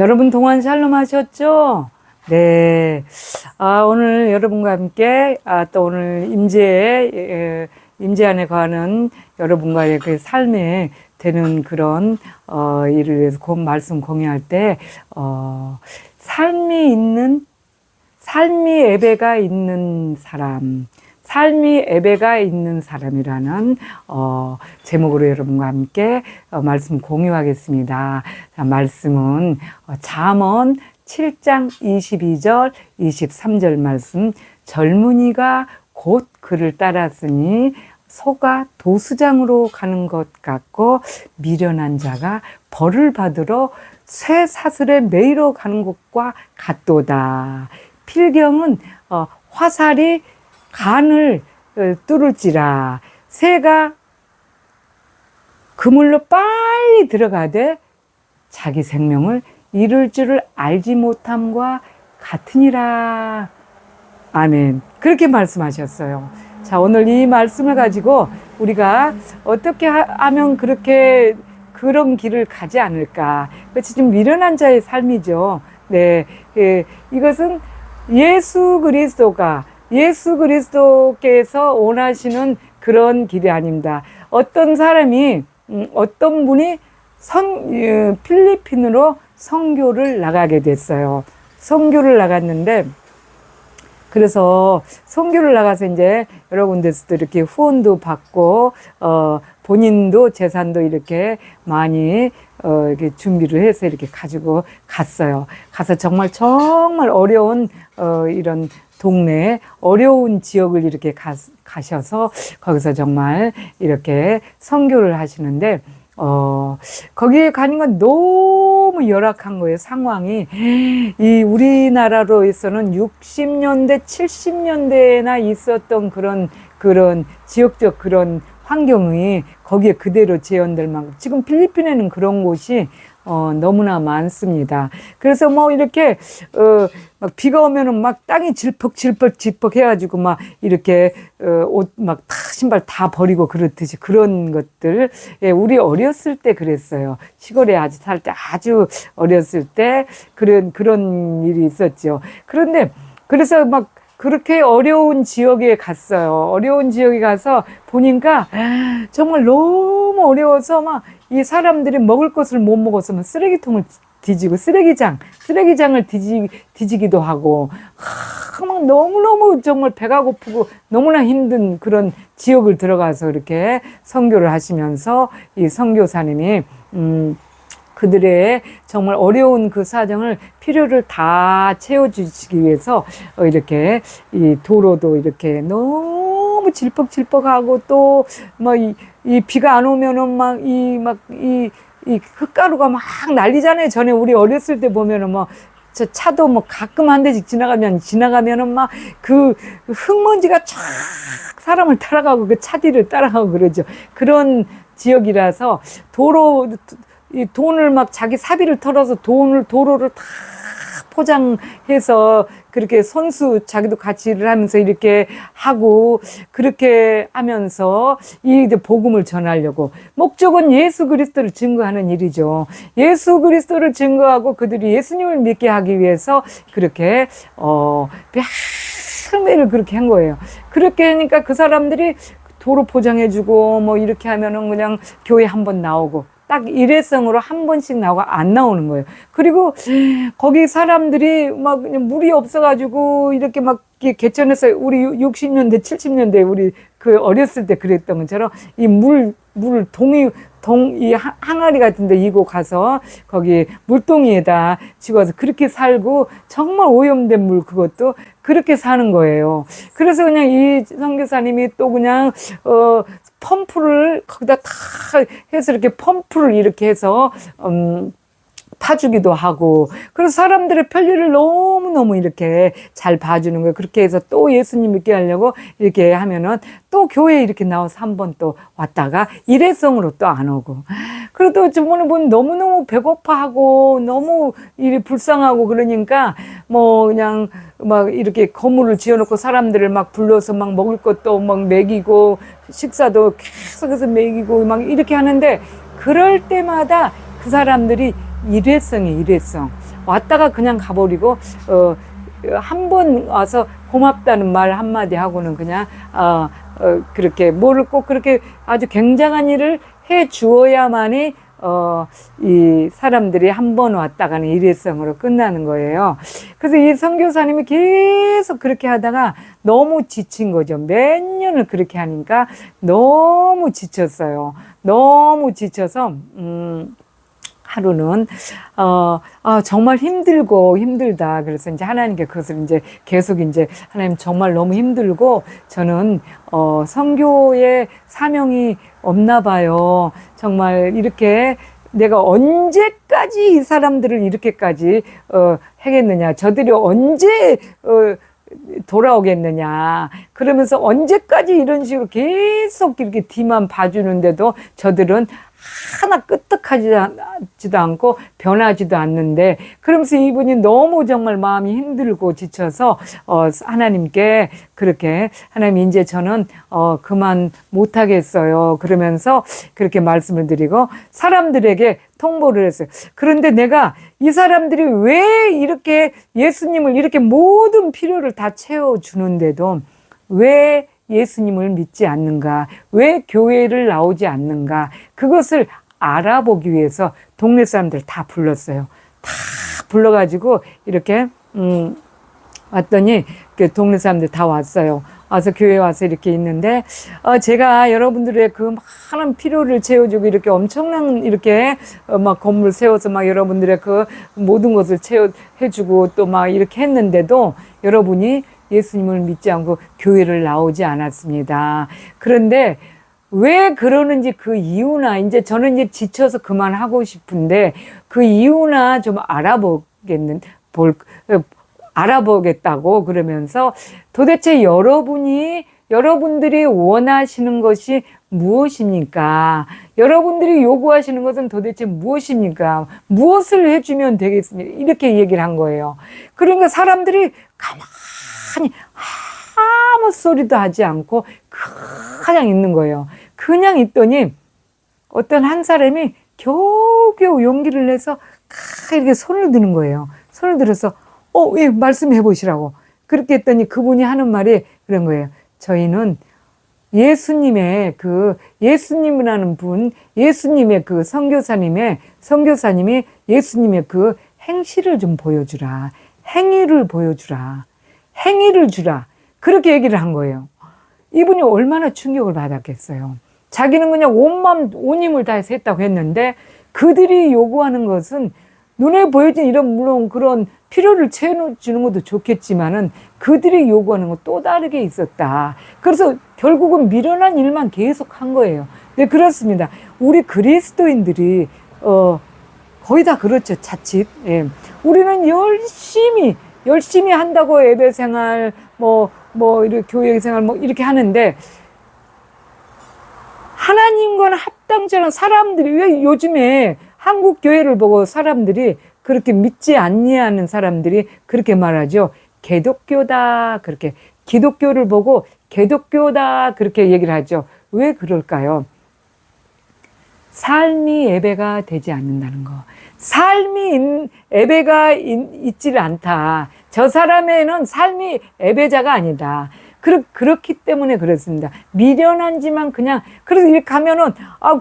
여러분 동안 샬롬 하셨죠? 네. 오늘 여러분과 함께 또 오늘 임재 안에 관한 여러분과의 그 삶에 되는 그런 일을 위해서 말씀 공유할 때 삶이 예배가 있는 사람, 삶이 예배가 있는 사람이라는 제목으로 여러분과 함께 말씀 공유하겠습니다. 자, 말씀은 잠언 7장 22절 23절 말씀. 젊은이가 곧 그를 따랐으니 소가 도수장으로 가는 것 같고 미련한 자가 벌을 받으러 쇠 사슬에 매이러 가는 것과 같도다. 필경은 화살이 간을 뚫을지라 새가 그물로 빨리 들어가되 자기 생명을 잃을 줄을 알지 못함과 같으니라. 아멘. 그렇게 말씀하셨어요. 자, 오늘 이 말씀을 가지고 우리가 어떻게 하면 그런 길을 가지 않을까. 그렇지, 좀 미련한 자의 삶이죠. 네. 이것은 예수 그리스도께서 원하시는 그런 길이 아닙니다. 어떤 분이 필리핀으로 선교를 나가게 됐어요. 선교를 나갔는데, 그래서 선교를 나가서 이제 여러 군데서도 이렇게 후원도 받고, 본인도 재산도 이렇게 많이, 이렇게 준비를 해서 이렇게 가지고 갔어요. 가서 정말 어려운, 이런 동네, 어려운 지역을 이렇게 가셔서 거기서 정말 이렇게 선교를 하시는데, 거기에 가는 건 너무 열악한 거예요, 상황이. 이 우리나라로에서는 60년대, 70년대나 있었던 그런 지역적 그런 환경이 거기에 그대로 재현될 만큼 지금 필리핀에는 그런 곳이 너무나 많습니다. 그래서 이렇게 막 비가 오면은 막 땅이 질퍽 해가지고 막 이렇게 옷 막 신발 다 버리고 그렇듯이 그런 것들. 예, 우리 어렸을 때 그랬어요. 시골에 살 때 아주 어렸을 때 그런 일이 있었죠. 그런데 그래서 막 그렇게 어려운 지역에 갔어요. 어려운 지역에 가서 보니까 정말 너무 어려워서 막 이 사람들이 먹을 것을 못 먹어서 막 쓰레기통을 뒤지고 쓰레기장을 뒤지기도 하고 막 너무너무 정말 배가 고프고 너무나 힘든 그런 지역을 들어가서 이렇게 선교를 하시면서 이 선교사님이 그들의 정말 어려운 그 사정을 필요를 다 채워주시기 위해서 이렇게 이 도로도 이렇게 너무 질퍽질퍽하고 또 이 비가 안 오면은 이 흙가루가 막 난리잖아요. 전에 우리 어렸을 때 보면은 저 차도 가끔 한 대씩 지나가면은 막 그 흙먼지가 쫙 사람을 따라가고 그 차 뒤를 따라가고 그러죠. 그런 지역이라서 이 돈을 자기 사비를 털어서 도로를 다 포장해서 그렇게 자기도 같이 일을 하면서 이렇게 하고 그렇게 하면서 이 복음을 전하려고 목적은 예수 그리스도를 증거하는 일이죠. 예수 그리스도를 증거하고 그들이 예수님을 믿게 하기 위해서 그렇게 매일매일 그렇게 한 거예요. 그렇게 하니까 그 사람들이 도로 포장해주고 이렇게 하면은 그냥 교회 한번 나오고 딱 일회성으로 한 번씩 나오고 안 나오는 거예요. 그리고 거기 사람들이 그냥 물이 없어가지고 이렇게 개천에서 우리 60년대, 70년대 우리 그 어렸을 때 그랬던 것처럼 이 이 항아리 같은데 이고 가서 거기 물동이에다 집어서 그렇게 살고 정말 오염된 물 그것도 그렇게 사는 거예요. 그래서 그냥 이 선교사님이 또 그냥 펌프를 거기다 다 해서 이렇게 펌프를 이렇게 해서 파주기도 하고 그래서 사람들의 편리를 너무너무 이렇게 잘 봐주는 거예요. 그렇게 해서 또 예수님 믿게 하려고 이렇게 하면은 또 교회에 이렇게 나와서 한 번 또 왔다가 일회성으로 또 안 오고 그래도 저번에 보면 너무너무 배고파하고 너무 일이 불쌍하고 그러니까 그냥 이렇게 건물을 지어놓고 사람들을 불러서 먹을 것도 먹이고 식사도 계속해서 먹이고 이렇게 하는데 그럴 때마다 그 사람들이 일회성이 일회성. 왔다가 그냥 가버리고, 한 번 와서 고맙다는 말 한마디 하고는 그냥, 그렇게 뭐를 꼭 그렇게 아주 굉장한 일을 해 주어야만이 이 사람들이 한 번 왔다가는 일회성으로 끝나는 거예요. 그래서 이 선교사님이 계속 그렇게 하다가 너무 지친 거죠. 몇 년을 그렇게 하니까 너무 지쳤어요. 너무 지쳐서, 하루는 정말 힘들고 힘들다. 그래서 이제 하나님께 그것을 이제 계속 이제 하나님 정말 너무 힘들고 저는 선교의 사명이 없나 봐요. 정말 이렇게 내가 언제까지 이 사람들을 이렇게까지 하겠느냐. 저들이 언제 돌아오겠느냐. 그러면서 언제까지 이런 식으로 계속 이렇게 뒤만 봐주는데도 저들은 하나 끄떡하지도 않고 변하지도 않는데, 그러면서 이분이 너무 정말 마음이 힘들고 지쳐서 하나님께 그렇게, 하나님 이제 저는 그만 못하겠어요. 그러면서 그렇게 말씀을 드리고 사람들에게 통보를 했어요. 그런데 내가 이 사람들이 왜 이렇게 예수님을 이렇게 모든 필요를 다 채워주는데도 왜 예수님을 믿지 않는가? 왜 교회를 나오지 않는가? 그것을 알아보기 위해서 동네 사람들 다 불렀어요. 다 불러가지고 이렇게 왔더니 그 동네 사람들 다 왔어요. 와서 교회에 와서 이렇게 있는데 제가 여러분들의 그 많은 필요를 채워주고 이렇게 엄청난 이렇게 막 건물 세워서 막 여러분들의 그 모든 것을 해주고 또 막 이렇게 했는데도 여러분이 예수님을 믿지 않고 교회를 나오지 않았습니다. 그런데 왜 그러는지 그 이유나 이제 저는 이제 지쳐서 그만하고 싶은데 그 이유나 좀 알아보겠다고 그러면서 도대체 여러분들이 원하시는 것이 무엇입니까? 여러분들이 요구하시는 것은 도대체 무엇입니까? 무엇을 해주면 되겠습니까? 이렇게 얘기를 한 거예요. 그러니까 사람들이 가만히 아무 소리도 하지 않고 그냥 있는 거예요. 그냥 있더니 어떤 한 사람이 겨우겨우 용기를 내서 이렇게 손을 드는 거예요. 손을 들어서 예, 말씀해 보시라고. 그렇게 했더니 그분이 하는 말이 그런 거예요. 저희는 예수님이라는 분, 예수님의 그 선교사님이 예수님의 그 행실을 좀 보여주라. 행위를 보여주라. 행위를 주라. 그렇게 얘기를 한 거예요. 이분이 얼마나 충격을 받았겠어요. 자기는 그냥 온 힘을 다해서 했다고 했는데 그들이 요구하는 것은 눈에 보여진 이런 물론 그런 필요를 채워주는 것도 좋겠지만은 그들이 요구하는 건 또 다르게 있었다. 그래서 결국은 미련한 일만 계속 한 거예요. 네, 그렇습니다. 우리 그리스도인들이 거의 다 그렇죠. 자칫. 예. 우리는 열심히 한다고 예배 생활 이렇게 교회 생활 이렇게 하는데 하나님과는 합당치 않은 사람들이 왜 요즘에 한국 교회를 보고 사람들이 그렇게 믿지 않냐는 사람들이 그렇게 말하죠. 개독교다. 그렇게 기독교를 보고 개독교다. 그렇게 얘기를 하죠. 왜 그럴까요? 삶이 예배가 되지 않는다는 거. 삶이 예배가 있지를 않다. 저 사람에는 삶이 예배자가 아니다. 그렇기 때문에 그렇습니다. 미련한지만 그냥, 그래서 이렇게 하면은,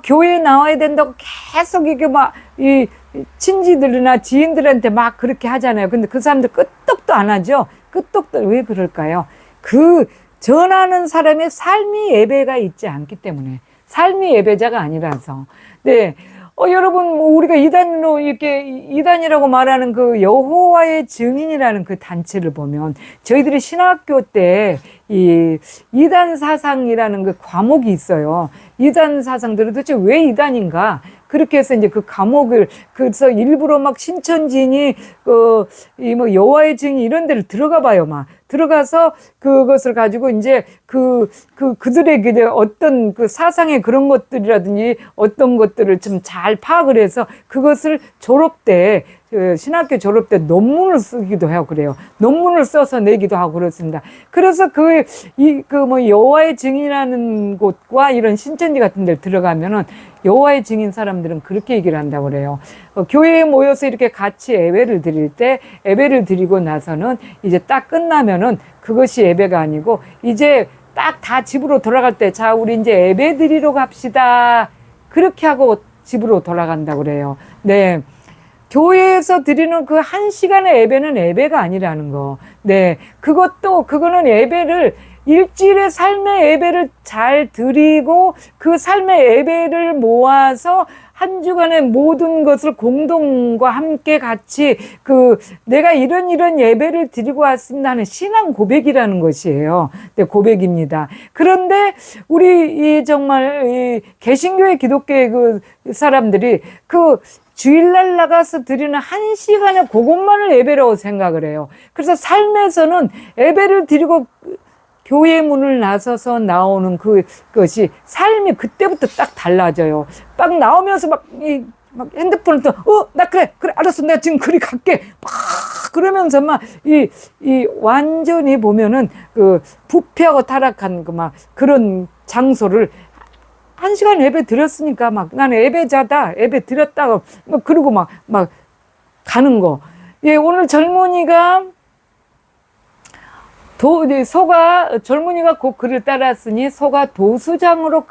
교회에 나와야 된다고 계속 이게 이 친지들이나 지인들한테 막 그렇게 하잖아요. 근데 그 사람들 끄떡도 안 하죠? 끄떡도, 왜 그럴까요? 전하는 사람의 삶이 예배가 있지 않기 때문에. 삶이 예배자가 아니라서. 네. 여러분, 우리가 이단이라고 말하는 그 여호와의 증인이라는 그 단체를 보면 저희들이 신학교 때 이 이단 사상이라는 그 과목이 있어요. 이단 사상들은 도대체 왜 이단인가? 그렇게 해서 이제 그 과목을, 그래서 일부러 막 신천지니, 여호와의 증인 이런 데를 들어가 봐요, 막. 들어가서 그것을 가지고 이제 그들의 이제 어떤 그 사상의 그런 것들이라든지 어떤 것들을 좀 잘 파악을 해서 그것을 졸업 때 신학교 졸업 때 논문을 쓰기도 해요. 그래요. 논문을 써서 내기도 하고 그렇습니다. 그래서 뭐 여호와의 증인이라는 곳과 이런 신천지 같은 데 들어가면은 여호와의 증인 사람들은 그렇게 얘기를 한다고 그래요. 교회에 모여서 이렇게 같이 예배를 드릴 때 예배를 드리고 나서는 이제 딱 끝나면은 그것이 예배가 아니고 이제 딱 다 집으로 돌아갈 때 자, 우리 이제 예배 드리러 갑시다. 그렇게 하고 집으로 돌아간다고 그래요. 네. 교회에서 드리는 그 1시간의 예배는 예배가 아니라는 거. 네. 그거는 예배를 일주일의 삶의 예배를 잘 드리고 그 삶의 예배를 모아서 한 주간의 모든 것을 공동과 함께 같이 내가 이런 예배를 드리고 왔습니다 하는 신앙 고백이라는 것이에요. 네, 고백입니다. 그런데 우리 정말 이 개신교의 기독교의 사람들이 주일날 나가서 드리는 1시간의 그것만을 예배라고 생각을 해요. 그래서 삶에서는 예배를 드리고 교회 문을 나서서 나오는 그것이 삶이 그때부터 딱 달라져요. 막 나오면서 막 핸드폰을 나 그래, 알았어. 내가 지금 그리 갈게. 막 그러면서 완전히 보면은 부패하고 타락한 그런 장소를 1시간 예배 드렸으니까 나는 예배자다. 예배 드렸다고 그러고 막 가는 거. 예, 오늘 젊은이가 젊은이가 곧 그를 따랐으니 소가 도수장으로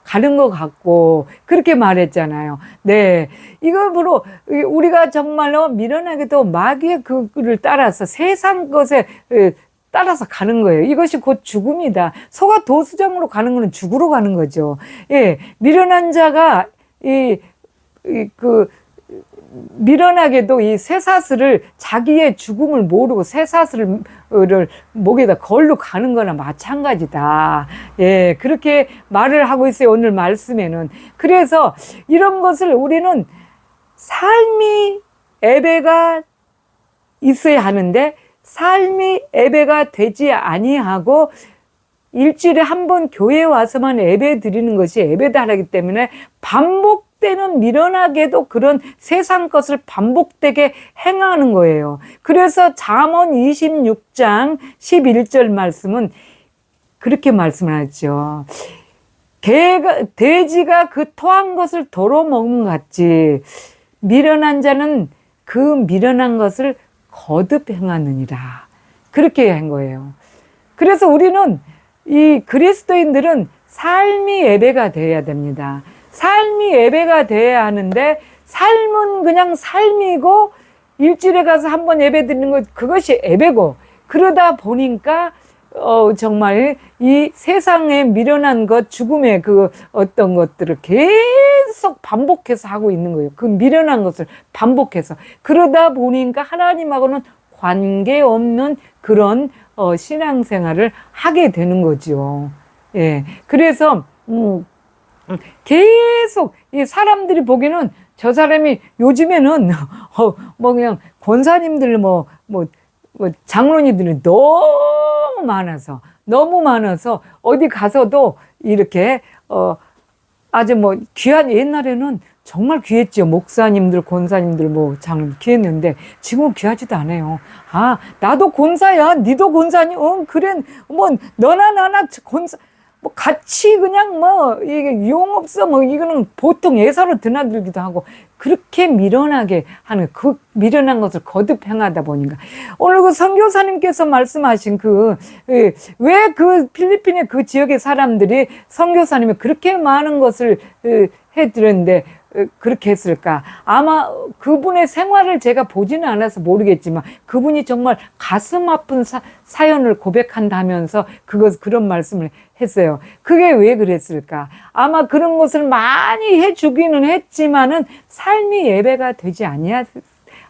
가는 것 같고, 그렇게 말했잖아요. 네. 이거로 우리가 정말로 미련하게도 마귀의 그를 따라서 세상 것에 따라서 가는 거예요. 이것이 곧 죽음이다. 소가 도수장으로 가는 거는 죽으러 가는 거죠. 예. 미련한 자가 미련하게도 이 쇠사슬을 자기의 죽음을 모르고 쇠사슬을 목에다 걸로 가는 거나 마찬가지다. 예, 그렇게 말을 하고 있어요. 오늘 말씀에는. 그래서 이런 것을 우리는 삶이 예배가 있어야 하는데 삶이 예배가 되지 아니하고 일주일에 한 번 교회에 와서만 예배 드리는 것이 예배다 하기 때문에 반복되는 미련하게도 그런 세상 것을 반복되게 행하는 거예요. 그래서 잠언 26장 11절 말씀은 그렇게 말씀을 하죠. 돼지가 그 토한 것을 도로 먹는 것 같이 미련한 자는 그 미련한 것을 거듭 행하느니라. 그렇게 한 거예요. 그래서 우리는 이 그리스도인들은 삶이 예배가 되어야 됩니다. 삶이 예배가 되어야 하는데 삶은 그냥 삶이고 일주일에 가서 한번 예배 드리는 것 그것이 예배고 그러다 보니까 정말 이 세상에 미련한 것 죽음의 어떤 것들을 계속 반복해서 하고 있는 거예요. 그 미련한 것을 반복해서 그러다 보니까 하나님하고는 관계없는 그런 신앙생활을 하게 되는 거죠. 예. 그래서 계속 이 사람들이 보기에는 저 사람이 요즘에는 그냥 권사님들 장로님들이 너무 많아서 어디 가서도 이렇게 아주 귀한 옛날에는 정말 귀했죠. 목사님들, 권사님들, 장로님 귀했는데 지금은 귀하지도 않아요. 아, 나도 권사야. 니도 권사니? 그래. 너나 나나 권사. 같이 그냥 이게 용없어. 이거는 보통 예사로 드나들기도 하고 그렇게 미련하게 하는 그 미련한 것을 거듭 행하다 보니까 오늘 선교사님께서 말씀하신 왜 필리핀의 그 지역의 사람들이 선교사님이 그렇게 많은 것을 해드렸는데 그렇게 했을까? 아마 그분의 생활을 제가 보지는 않아서 모르겠지만 그분이 정말 가슴 아픈 사연을 고백한다면서 그런 말씀을 했어요. 그게 왜 그랬을까? 아마 그런 것을 많이 해주기는 했지만은 삶이 예배가 되지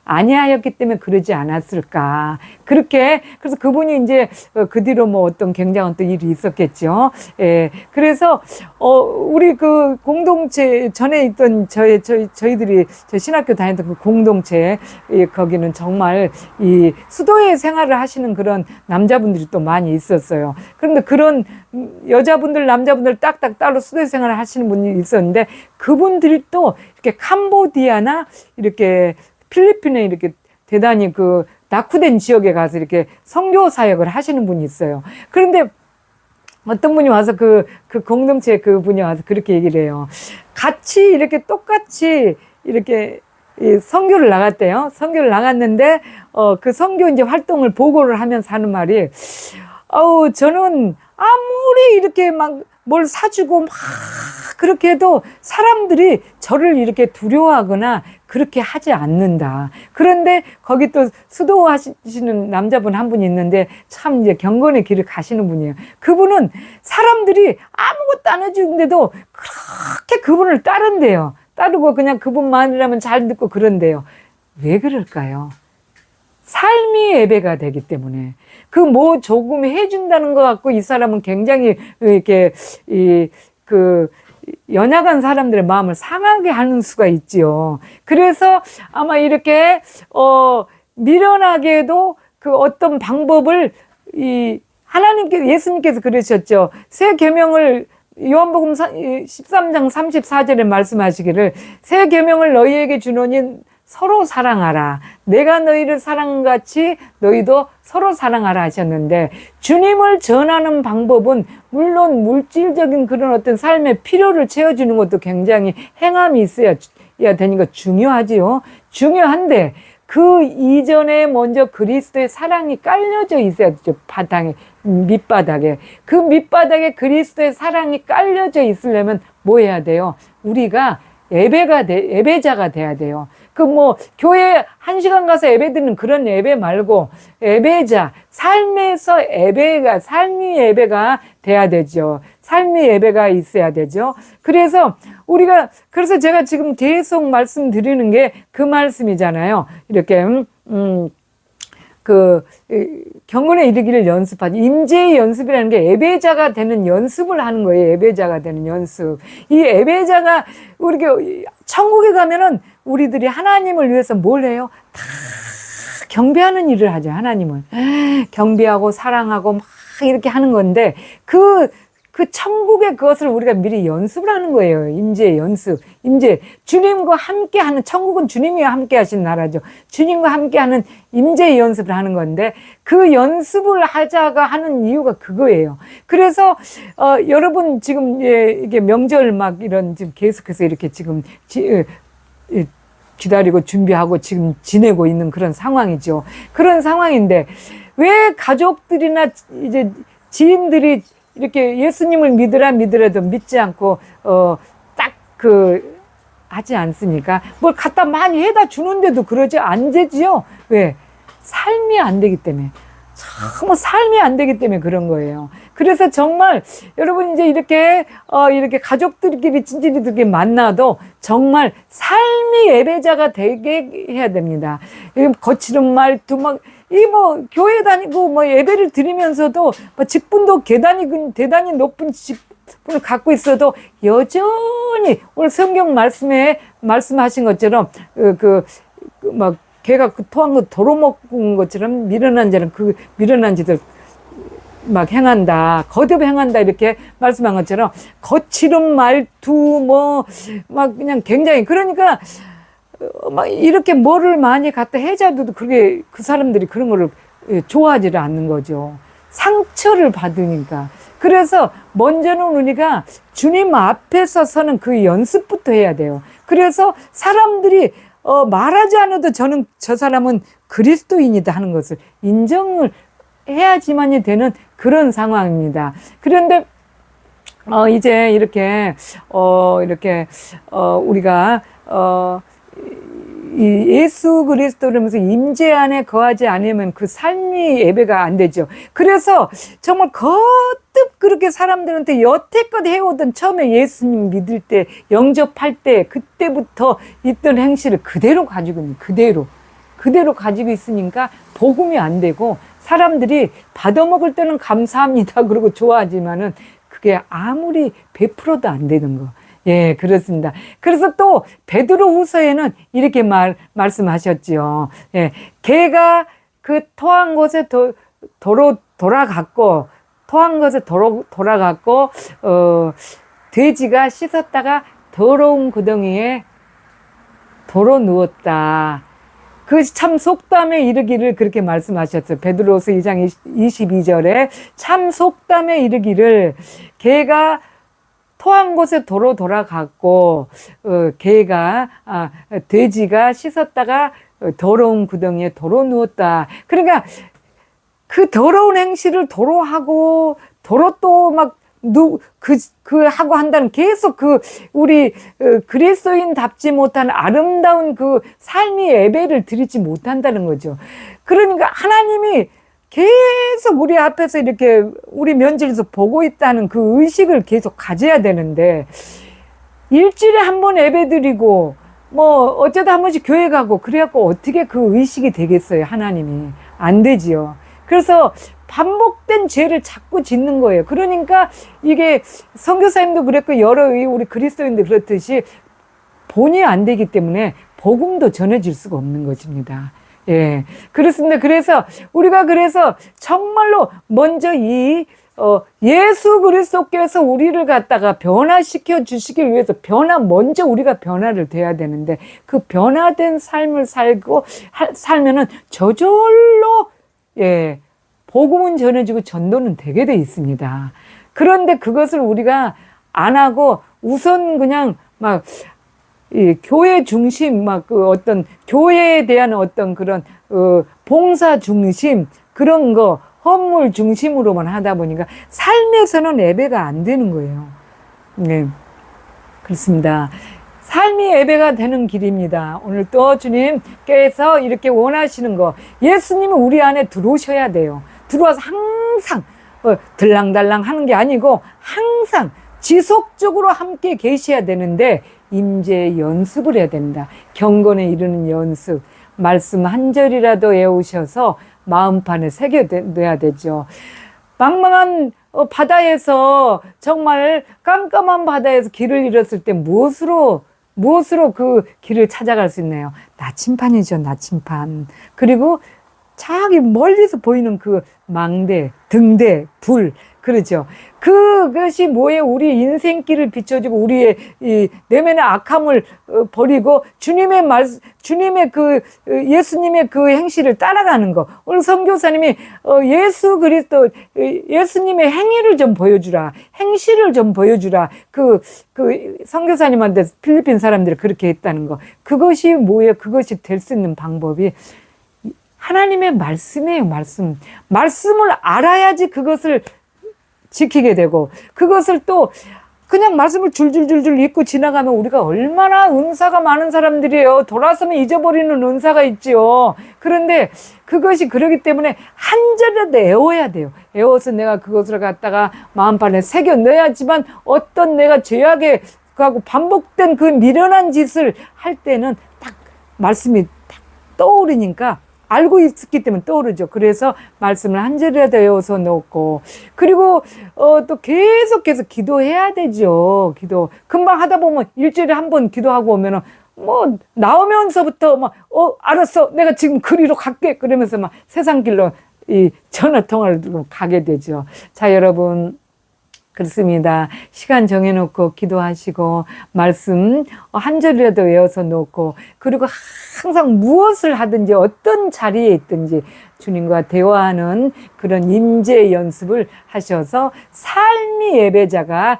아니하였기 때문에 그러지 않았을까. 그래서 그분이 이제 그 뒤로 어떤 굉장한 또 일이 있었겠죠. 예. 그래서, 우리 공동체, 전에 있던 저희들이 신학교 다니던 그 공동체, 거기는 정말 이 수도에 생활을 하시는 그런 남자분들이 또 많이 있었어요. 그런데 그런 여자분들, 남자분들 딱딱 따로 수도에 생활을 하시는 분이 있었는데 그분들이 또 이렇게 캄보디아나 이렇게 필리핀에 이렇게 대단히 그 낙후된 지역에 가서 이렇게 선교 사역을 하시는 분이 있어요. 그런데 어떤 분이 와서 그 공동체 그분이 와서 그렇게 얘기를 해요. 같이 이렇게 똑같이 이렇게 선교를 나갔대요. 선교를 나갔는데, 그 선교 이제 활동을 보고를 하면서 하는 말이, 저는 아무리 이렇게 막 뭘 사주고 막 그렇게 해도 사람들이 저를 이렇게 두려워하거나 그렇게 하지 않는다. 그런데 거기 또 수도하시는 남자분 한 분이 있는데 참 이제 경건의 길을 가시는 분이에요. 그분은 사람들이 아무것도 안 해주는데도 그렇게 그분을 따른대요. 따르고 그냥 그분 말이라면 잘 듣고 그런대요. 왜 그럴까요? 삶이 예배가 되기 때문에 그 뭐 조금 해준다는 것 같고 이 사람은 굉장히 이렇게 연약한 사람들의 마음을 상하게 하는 수가 있지요. 그래서 아마 이렇게 미련하게도 그 어떤 방법을 예수님께서 그러셨죠. 새 계명을 요한복음 13장 34절에 말씀하시기를 새 계명을 너희에게 주노니 서로 사랑하라. 내가 너희를 사랑한 같이 너희도 서로 사랑하라 하셨는데 주님을 전하는 방법은 물론 물질적인 그런 어떤 삶의 필요를 채워주는 것도 굉장히 행함이 있어야 되니까 중요하지요. 중요한데 그 이전에 먼저 그리스도의 사랑이 깔려져 있어야 되죠. 바탕에, 밑바닥에. 그 밑바닥에 그리스도의 사랑이 깔려져 있으려면 뭐 해야 돼요? 우리가 예배자가 돼야 돼요. 교회 1시간 가서 예배 드리는 그런 예배 말고, 예배자, 삶에서 삶의 예배가 돼야 되죠. 삶의 예배가 있어야 되죠. 그래서 제가 지금 계속 말씀드리는 게 그 말씀이잖아요. 이렇게, 경건에 이르기를 연습하지. 임재의 연습이라는 게 예배자가 되는 연습을 하는 거예요. 예배자가 되는 연습. 이 예배자가 천국에 가면은 우리들이 하나님을 위해서 뭘 해요? 다 경배하는 일을 하죠. 하나님을 경배하고 사랑하고 막 이렇게 하는 건데 그 천국의 그것을 우리가 미리 연습을 하는 거예요. 임재 연습. 주님과 함께 하는, 천국은 주님이 함께 하신 나라죠. 주님과 함께 하는 임재 연습을 하는 건데, 그 연습을 하자가 하는 이유가 그거예요. 그래서, 여러분 지금, 이게 명절 막 지금 계속해서 이렇게 지금, 기다리고 준비하고 지금 지내고 있는 그런 상황이죠. 그런 상황인데, 왜 가족들이나 이제 지인들이 이렇게 예수님을 믿으라도 믿지 않고, 하지 않습니까? 뭘 갖다 많이 해다 주는데도 그러지 안 되지요? 왜? 삶이 안 되기 때문에. 정말 삶이 안 되기 때문에 그런 거예요. 그래서 정말 여러분 이제 이렇게 가족들끼리 찐찐이들끼리 만나도 정말 삶이 예배자가 되게 해야 됩니다. 거칠은 말투 교회 다니고 예배를 드리면서도 직분도 대단히 높은 직분을 갖고 있어도 여전히 오늘 성경 말씀에 말씀하신 것처럼 걔가 토한 거 도로 먹은 것처럼 미련한 자는 그 미련한 짓을 행한다. 거듭 행한다. 이렇게 말씀한 것처럼 거칠은 말투 그냥 굉장히 그러니까 이렇게 뭐를 많이 갖다 해자도 그게 그 사람들이 그런 거를 좋아하지를 않는 거죠. 상처를 받으니까. 그래서 먼저는 우리가 주님 앞에서 서는 그 연습부터 해야 돼요. 그래서 사람들이 말하지 않아도 저는 저 사람은 그리스도인이다 하는 것을 인정을 해야지만이 되는 그런 상황입니다. 그런데 이제 우리가 이 예수 그리스도라면서 임재 안에 거하지 않으면 그 삶이 예배가 안 되죠. 그래서 정말 거듭 그렇게 사람들한테 여태껏 해오던 처음에 예수님 믿을 때 영접할 때 그때부터 있던 행실을 그대로 가지고 있는 그대로 가지고 있으니까 복음이 안 되고 사람들이 받아먹을 때는 감사합니다 그러고 좋아하지만은 그게 아무리 베풀어도 안 되는 거. 예, 그렇습니다. 그래서 또 베드로후서에는 이렇게 말씀하셨지요. 예, 개가 그 토한 곳에 돌아갔고 돼지가 씻었다가 더러운 구덩이에 도로 누웠다. 그 참 속담에 이르기를 그렇게 말씀하셨어요. 베드로서 2장 22절에 참 속담에 이르기를 개가 토한 곳에 도로 돌아갔고 개가 돼지가 씻었다가 더러운 구덩이에 도로 누웠다. 그러니까 그 더러운 행실을 도로 하고 도로 또 막 하고 한다는 계속 우리 그리스도인답지 못한 아름다운 그 삶의 예배를 드리지 못한다는 거죠. 그러니까 하나님이 계속 우리 앞에서 이렇게 우리 면전에서 보고 있다는 그 의식을 계속 가져야 되는데, 일주일에 한 번 예배 드리고 뭐 어쩌다 한 번씩 교회 가고 그래갖고 어떻게 그 의식이 되겠어요? 하나님이 안 되지요. 그래서 반복된 죄를 자꾸 짓는 거예요. 그러니까 이게 선교사님도 그랬고 여러 우리 그리스도인도 그렇듯이 본이 안 되기 때문에 복음도 전해질 수가 없는 것입니다. 예, 그렇습니다. 그래서 우리가 정말로 먼저 예수 그리스도께서 우리를 갖다가 변화시켜 주시기 위해서 먼저 우리가 변화를 돼야 되는데, 그 변화된 삶을 살면은 저절로 복음은 전해지고 전도는 되게 돼 있습니다. 그런데 그것을 우리가 안 하고 우선 그냥 교회 중심, 어떤 교회에 대한 어떤 그런, 봉사 중심, 그런 거, 헌물 중심으로만 하다 보니까 삶에서는 예배가 안 되는 거예요. 네. 그렇습니다. 삶이 예배가 되는 길입니다. 오늘 또 주님께서 이렇게 원하시는 거, 예수님이 우리 안에 들어오셔야 돼요. 들어와서 항상 들랑달랑 하는 게 아니고 항상 지속적으로 함께 계셔야 되는데, 임재 연습을 해야 된다. 경건에 이르는 연습. 말씀 한 절이라도 외우셔서 마음판에 새겨둬야 되죠. 망망한 바다에서, 정말 깜깜한 바다에서 길을 잃었을 때 무엇으로 그 길을 찾아갈 수 있나요? 나침판이죠, 나침판. 그리고 저기 멀리서 보이는 그 망대, 등대, 불, 그렇죠. 그것이 뭐예요? 우리 인생길을 비춰주고 우리의 이 내면의 악함을 버리고 주님의 예수님의 그 행실을 따라가는 거. 오늘 선교사님이 예수 그리스도 예수님의 행위를 좀 보여주라, 행실을 좀 보여주라. 그 선교사님한테 필리핀 사람들이 그렇게 했다는 거. 그것이 뭐예요? 그것이 될 수 있는 방법이 하나님의 말씀이에요. 말씀을 알아야지 그것을 지키게 되고, 그것을 또 그냥 말씀을 줄줄줄줄 읽고 지나가면 우리가 얼마나 은사가 많은 사람들이에요. 돌아서면 잊어버리는 은사가 있지요. 그런데 그것이 그러기 때문에 한 절이라도 외워야 돼요. 외워서 내가 그것을 갖다가 마음판에 새겨 넣어야지만, 어떤 내가 죄악에 하고 반복된 그 미련한 짓을 할 때는 딱 말씀이 딱 떠오르니까, 알고 있었기 때문에 떠오르죠. 그래서 말씀을 한 절이라도 외워서 놓고, 그리고 또 계속해서 기도해야 되죠. 기도 금방 하다 보면 일주일에 한 번 기도하고 오면은 나오면서부터 알았어, 내가 지금 그리로 갈게, 그러면서 세상 길로 이 전화 통화를 들고 가게 되죠. 자, 여러분, 그렇습니다. 시간 정해놓고 기도하시고 말씀 한 절이라도 외워서 놓고, 그리고 항상 무엇을 하든지 어떤 자리에 있든지 주님과 대화하는 그런 임재 연습을 하셔서 삶의 예배가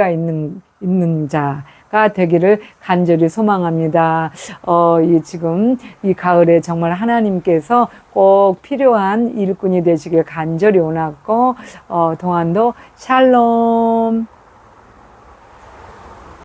있는 자가 되기를 간절히 소망합니다. 지금 이 가을에 정말 하나님께서 꼭 필요한 일꾼이 되시길 간절히 원하고, 동안도 샬롬.